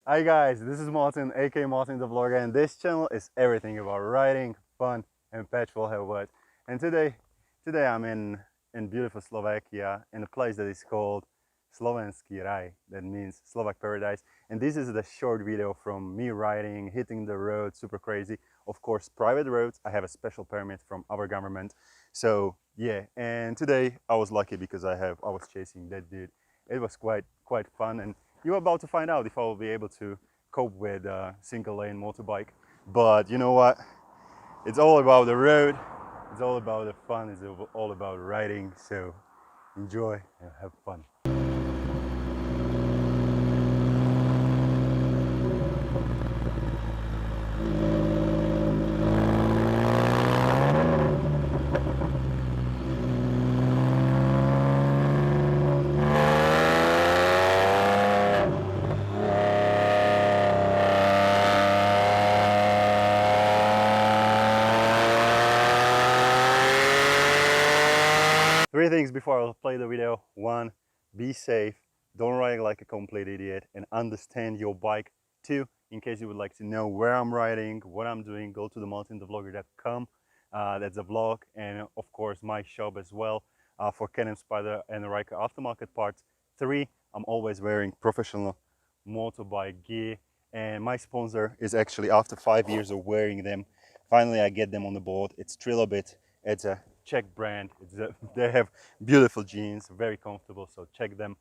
Hi guys, this is Martin, aka Martin the Vlogger, and this channel is everything about riding, fun, and petrol hell what. And today I'm in beautiful Slovakia, in a place that is called Slovenský raj. That means Slovak Paradise. And this is the short video from me riding, hitting the road, super crazy. Of course, private roads. I have a special permit from our government. So yeah, and today I was lucky because I was chasing that dude. It was quite fun, and you're about to find out if I will be able to cope with a single lane motorbike. But you know what? It's all about the road. It's all about the fun. It's all about riding. So enjoy and have fun. Three things before I'll play the video. One, be safe, don't ride like a complete idiot, and understand your bike. Two, in case you would like to know where I'm riding, what I'm doing, go to the MartinTheVlogger.com. That's a vlog, and of course my shop as well for CanAm, Spyder and RYKER aftermarket parts. Three, I'm always wearing professional motorbike gear, and my sponsor is actually, after 5 years of wearing them, finally I get them on the board. It's Trilobit. It's a Czech brand. They have beautiful jeans, very comfortable, so check them.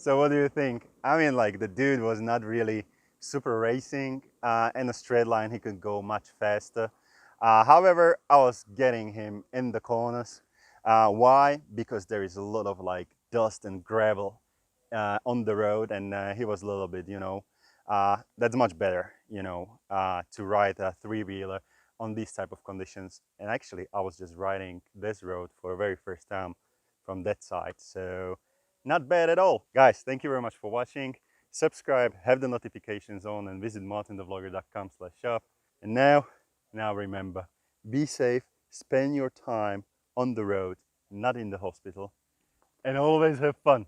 So what do you think? I mean, like, the dude was not really super racing. In a straight line he could go much faster. However, I was getting him in the corners. Why? Because there is a lot of like dust and gravel on the road, and he was a little bit, that's much better, to ride a three-wheeler on these type of conditions. And actually, I was just riding this road for the very first time from that side, so not bad at all. Guys, thank you very much for watching. Subscribe, have the notifications on, and visit martinthevlogger.com/shop. And now remember, be safe, spend your time on the road, not in the hospital, and always have fun.